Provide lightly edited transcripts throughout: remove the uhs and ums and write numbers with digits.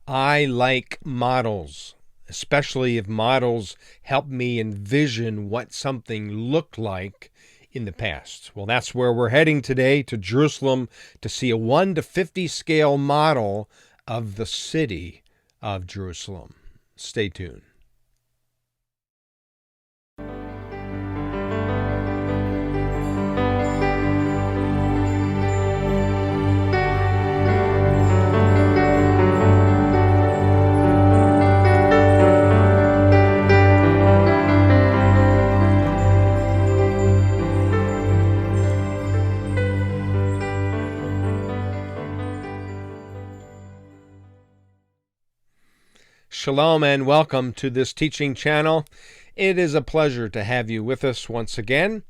I like models, especially if models help me envision what something looked like in the past. Well, that's where we're heading today, to Jerusalem, to see a 1:50 scale model of the city of Jerusalem. Stay tuned. Shalom and welcome to this teaching channel. It is a pleasure to have you with us once again.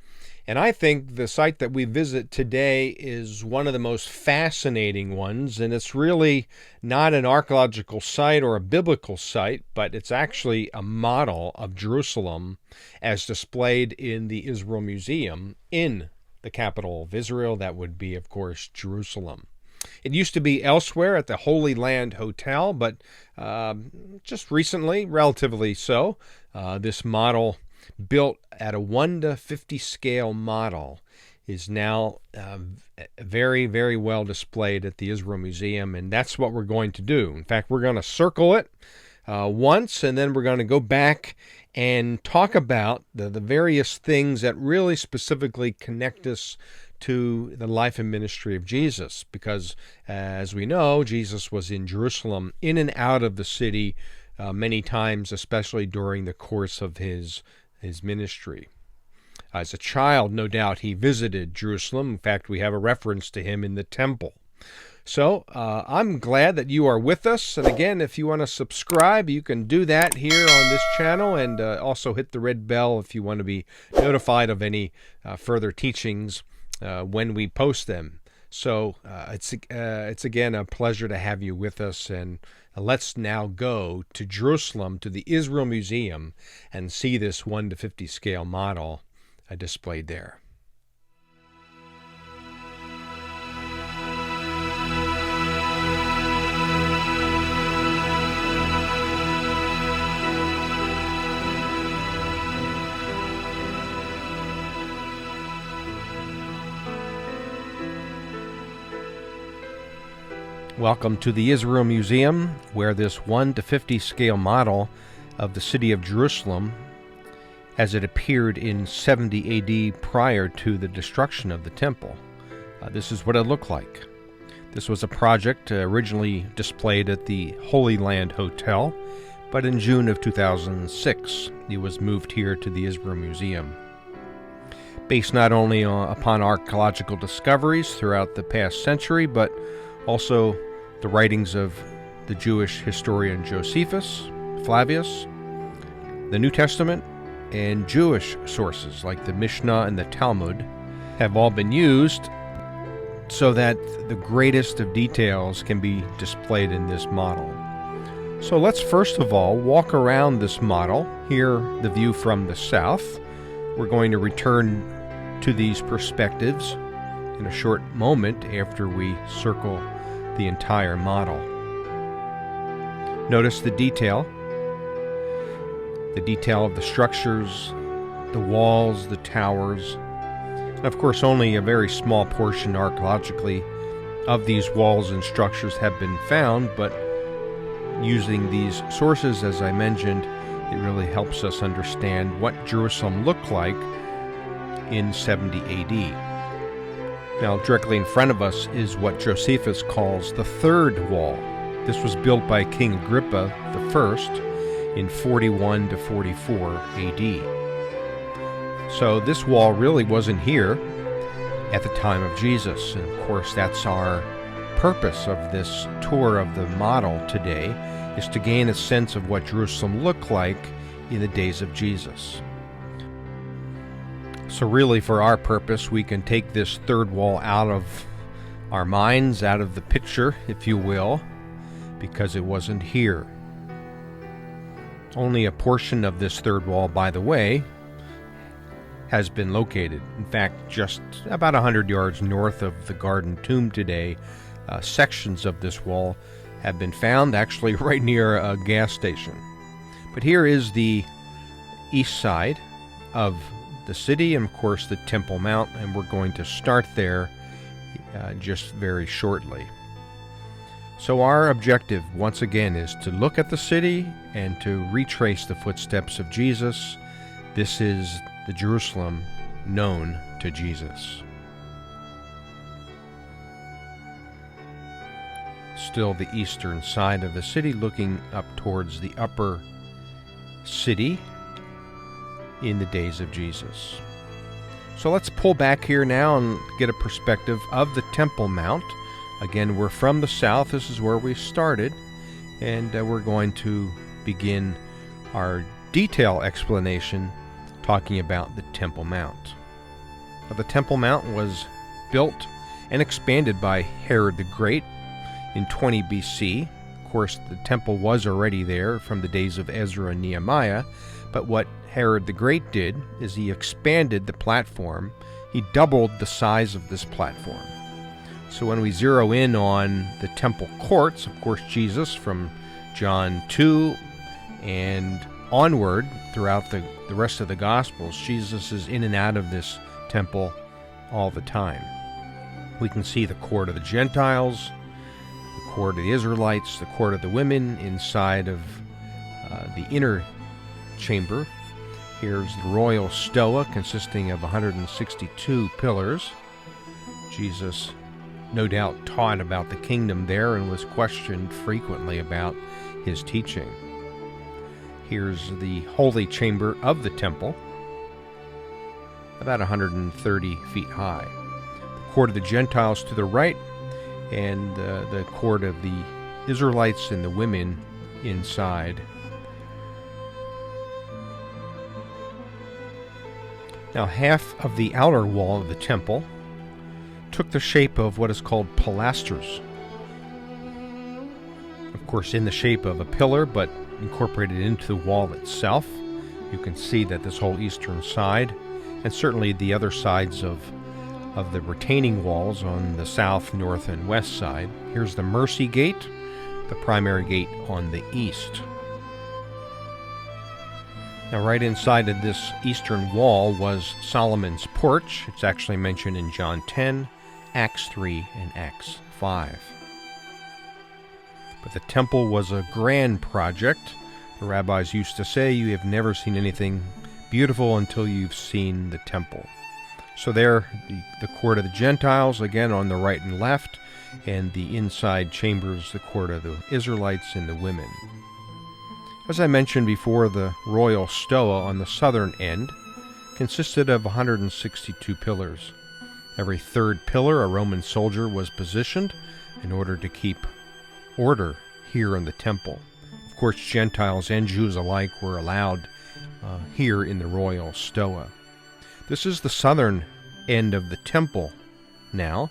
And I think the site that we visit today is one of the most fascinating ones. And it's really not an archaeological site or a biblical site, but it's actually a model of Jerusalem as displayed in the Israel Museum in the capital of Israel. That would be, of course, Jerusalem. It used to be elsewhere at the Holy Land Hotel, but just recently, relatively so, this model built at a 1:50 scale model is now very, very well displayed at the Israel Museum, and that's what we're going to do. In fact, we're going to circle it once, and then we're going to go back and talk about the various things that really specifically connect us to the life and ministry of Jesus, because as we know, Jesus was in Jerusalem, in and out of the city many times, especially during the course of his ministry. As a child, no doubt, he visited Jerusalem. In fact, we have a reference to him in the temple. So I'm glad that you are with us. And again, if you want to subscribe, you can do that here on this channel, and also hit the red bell if you want to be notified of any further teachings when we post them. So it's again a pleasure to have you with us, and let's now go to Jerusalem, to the Israel Museum, and see this 1:50 scale model displayed there. Welcome to the Israel Museum, where this 1:50 scale model of the city of Jerusalem, as it appeared in 70 AD prior to the destruction of the temple, this is what it looked like. This was a project originally displayed at the Holy Land Hotel, but in June of 2006, it was moved here to the Israel Museum. Based not only upon archaeological discoveries throughout the past century, but also the writings of the Jewish historian Josephus, Flavius, the New Testament, and Jewish sources like the Mishnah and the Talmud have all been used so that the greatest of details can be displayed in this model. So let's first of all walk around this model, here the view from the south. We're going to return to these perspectives in a short moment after we circle the entire model. Notice the detail of the structures, the walls, the towers, and of course only a very small portion archaeologically of these walls and structures have been found, but using these sources, as I mentioned, it really helps us understand what Jerusalem looked like in 70 AD. Now, directly in front of us is what Josephus calls the third wall. This was built by King Agrippa I in 41 to 44 AD. So this wall really wasn't here at the time of Jesus. And of course, that's our purpose of this tour of the model today, is to gain a sense of what Jerusalem looked like in the days of Jesus. So really, for our purpose, we can take this third wall out of our minds, out of the picture, if you will, because it wasn't here. Only a portion of this third wall, by the way, has been located. In fact, just about 100 yards north of the Garden Tomb today, sections of this wall have been found actually right near a gas station. But here is the east side of the city, and of course the Temple Mount, and we're going to start there just very shortly. So our objective, once again, is to look at the city and to retrace the footsteps of Jesus. This is the Jerusalem known to Jesus. Still the eastern side of the city, looking up towards the upper city in the days of Jesus. So let's pull back here now and get a perspective of the Temple Mount. Again, we're from the south. This is where we started, and we're going to begin our detailed explanation talking about the Temple Mount. Now, the Temple Mount was built and expanded by Herod the Great in 20 BC. Of course, the temple was already there from the days of Ezra and Nehemiah, but what Herod the Great did is he expanded the platform. He doubled the size of this platform. So when we zero in on the temple courts, of course, Jesus from John 2 and onward throughout the rest of the Gospels, Jesus is in and out of this temple all the time. We can see the court of the Gentiles, the court of the Israelites, the court of the women inside of the inner chamber. Here's the royal stoa consisting of 162 pillars. Jesus no doubt taught about the kingdom there and was questioned frequently about his teaching. Here's the holy chamber of the temple, about 130 feet high. The court of the Gentiles to the right, and the court of the Israelites and the women inside. Now, half of the outer wall of the temple took the shape of what is called pilasters. Of course, in the shape of a pillar, but incorporated into the wall itself. You can see that this whole eastern side, and certainly the other sides of the retaining walls on the south, north, and west side. Here's the Mercy Gate, the primary gate on the east. Now, right inside of this eastern wall was Solomon's porch. It's actually mentioned in John 10, Acts 3, and Acts 5. But the temple was a grand project. The rabbis used to say, you have never seen anything beautiful until you've seen the temple. So there, the court of the Gentiles, again on the right and left, and the inside chambers, the court of the Israelites and the women. As I mentioned before, the royal stoa on the southern end consisted of 162 pillars. Every third pillar, a Roman soldier was positioned in order to keep order here in the temple. Of course, Gentiles and Jews alike were allowed here in the royal stoa. This is the southern end of the temple now,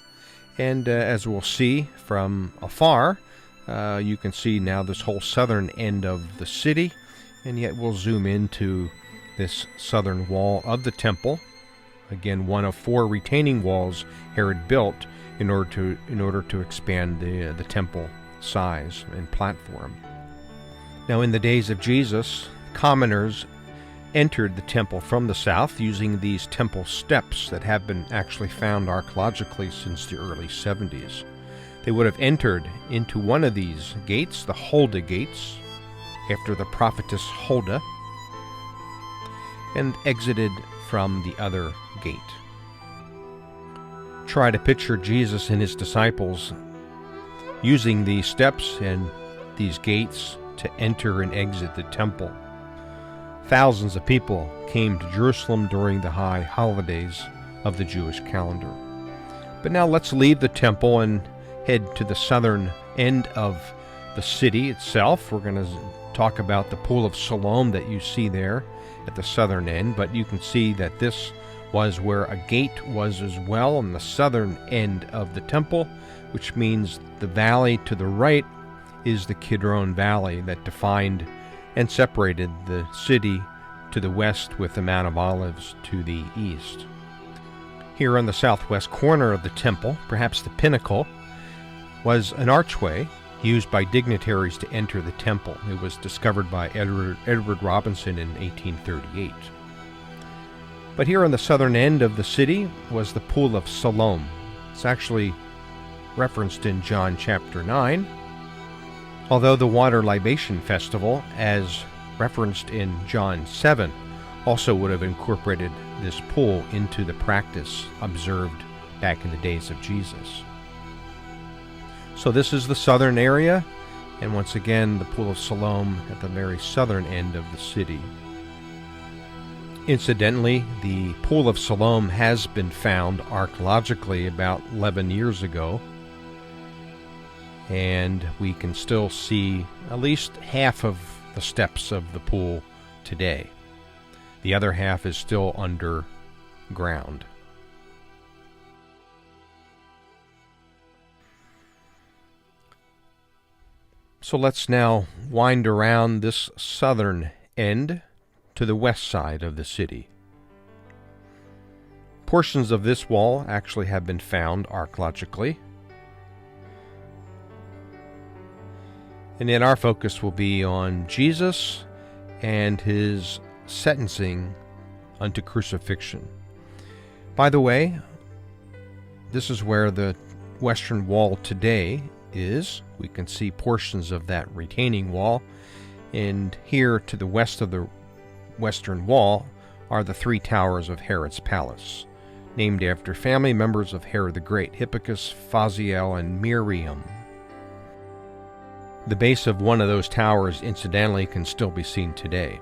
and as we'll see from afar, you can see now this whole southern end of the city, and yet we'll zoom into this southern wall of the temple. Again, one of 4 retaining walls Herod built in order to expand the temple size and platform. Now, in the days of Jesus, commoners entered the temple from the south using these temple steps that have been actually found archaeologically since the early 70s. They would have entered into one of these gates, the Huldah gates, after the prophetess Huldah, and exited from the other gate. Try to picture Jesus and his disciples using these steps and these gates to enter and exit the temple. Thousands of people came to Jerusalem during the high holidays of the Jewish calendar. But now let's leave the temple and head to the southern end of the city itself. We're going to talk about the Pool of Siloam that you see there at the southern end, but you can see that this was where a gate was as well on the southern end of the temple, which means the valley to the right is the Kidron Valley that defined and separated the city to the west with the Mount of Olives to the east. Here on the southwest corner of the temple, perhaps the pinnacle, was an archway used by dignitaries to enter the temple. It was discovered by Edward Robinson in 1838. But here on the southern end of the city was the Pool of Siloam. It's actually referenced in John chapter 9, although the Water Libation Festival, as referenced in John 7, also would have incorporated this pool into the practice observed back in the days of Jesus. So this is the southern area, and once again the Pool of Siloam at the very southern end of the city. Incidentally, the Pool of Siloam has been found archaeologically about 11 years ago, and we can still see at least half of the steps of the pool today. The other half is still underground. So let's now wind around this southern end to the west side of the city. Portions of this wall actually have been found archaeologically. And then our focus will be on Jesus and his sentencing unto crucifixion. By the way, this is where the western wall today is. We can see portions of that retaining wall. And here to the west of the western wall are the three towers of Herod's palace, named after family members of Herod the Great, Hippicus, Phaziel, and Miriam. The base of one of those towers, incidentally, can still be seen today.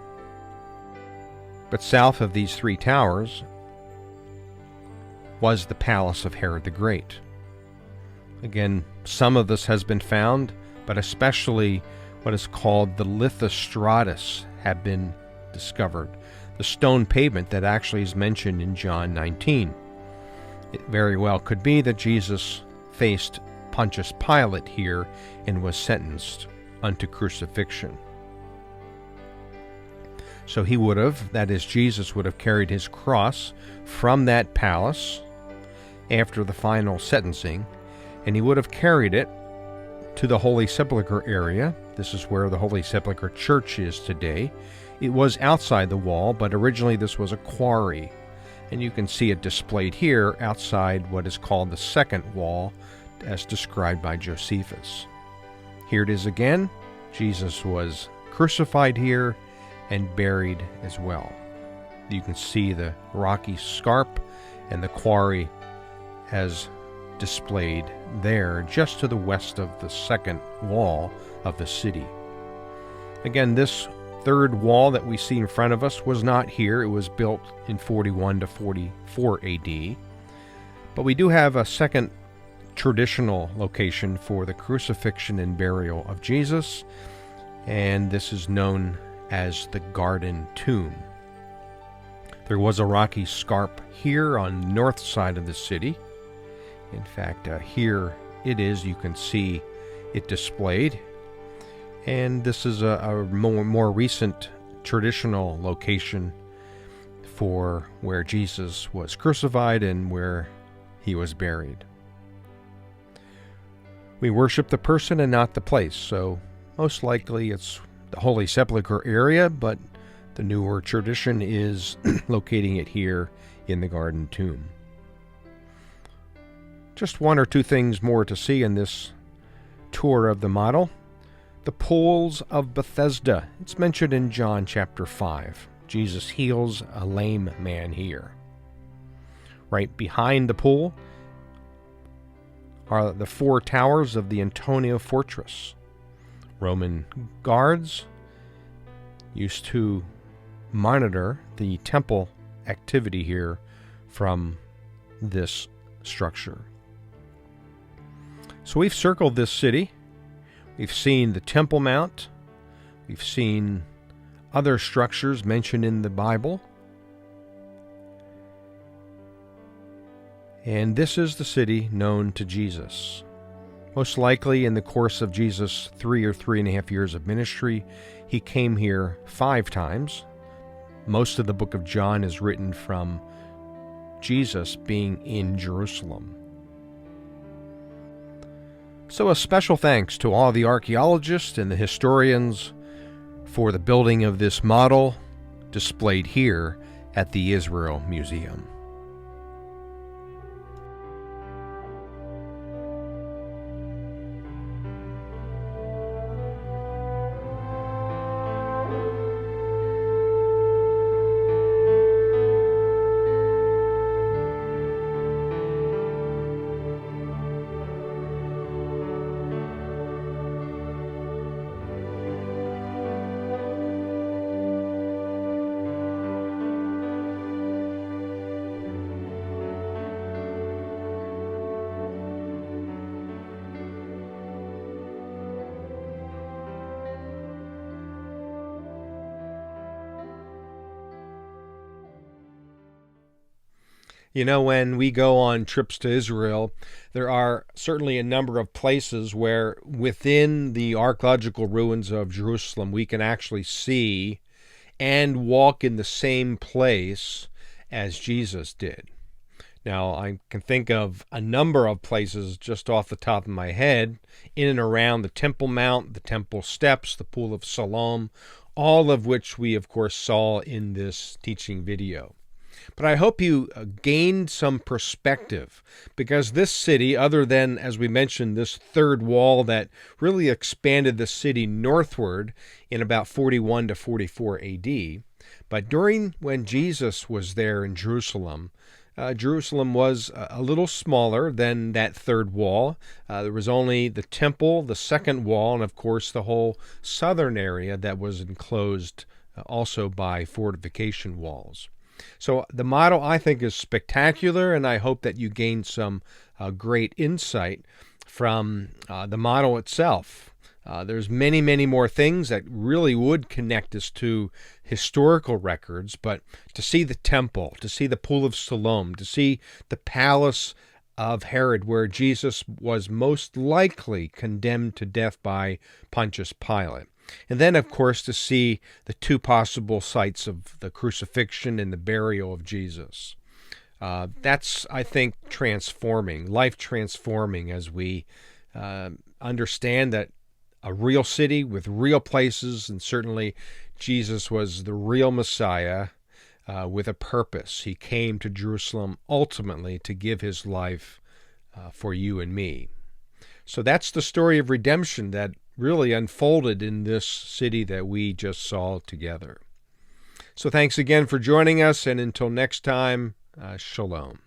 But south of these three towers was the palace of Herod the Great. Again, some of this has been found, but especially what is called the lithostratus have been discovered, the stone pavement that actually is mentioned in John 19. It very well could be that Jesus faced Pontius Pilate here and was sentenced unto crucifixion. So he would have, that is, Jesus would have carried his cross from that palace after the final sentencing, and he would have carried it to the Holy Sepulchre area. This is where the Holy Sepulchre Church is today. It was outside the wall, but originally this was a quarry, and you can see it displayed here outside what is called the second wall, as described by Josephus. Here it is again. Jesus was crucified here and buried as well. You can see the rocky scarp and the quarry as displayed there just to the west of the second wall of the city. Again, this third wall that we see in front of us was not here. It was built in 41 to 44 AD. But we do have a second traditional location for the crucifixion and burial of Jesus, and this is known as the Garden Tomb. There was a rocky scarp here on the north side of the city. In fact, here it is. You can see it displayed. And this is a more recent traditional location for where Jesus was crucified and where he was buried. We worship the person and not the place, so most likely it's the Holy Sepulchre area, but the newer tradition is locating it here in the Garden Tomb. Just one or two things more to see in this tour of the model. The pools of Bethesda. It's mentioned in John chapter 5. Jesus heals a lame man here. Right behind the pool are the four towers of the Antonia Fortress. Roman guards used to monitor the temple activity here from this structure. So we've circled this city. We've seen the Temple Mount. We've seen other structures mentioned in the Bible. And this is the city known to Jesus. Most likely in the course of Jesus' 3 or 3.5 years of ministry, he came here 5 times. Most of the book of John is written from Jesus being in Jerusalem. So a special thanks to all the archaeologists and the historians for the building of this model displayed here at the Israel Museum. You know, when we go on trips to Israel, there are certainly a number of places where within the archaeological ruins of Jerusalem, we can actually see and walk in the same place as Jesus did. Now, I can think of a number of places just off the top of my head, in and around the Temple Mount, the Temple Steps, the Pool of Siloam, all of which we, of course, saw in this teaching video. But I hope you gained some perspective, because this city, other than, as we mentioned, this third wall that really expanded the city northward in about 41 to 44 AD, but during when Jesus was there in Jerusalem, Jerusalem was a little smaller than that third wall. There was only the temple, the second wall, and of course the whole southern area that was enclosed also by fortification walls. So the model, I think, is spectacular, and I hope that you gain some great insight from the model itself. There's many, many more things that really would connect us to historical records, but to see the temple, to see the Pool of Siloam, to see the palace of Herod where Jesus was most likely condemned to death by Pontius Pilate. And then, of course, to see the two possible sites of the crucifixion and the burial of Jesus. That's, I think, transforming, life transforming, as we understand that a real city with real places, and certainly Jesus was the real Messiah with a purpose. He came to Jerusalem ultimately to give his life for you and me. So that's the story of redemption that really unfolded in this city that we just saw together. So thanks again for joining us, and until next time, shalom.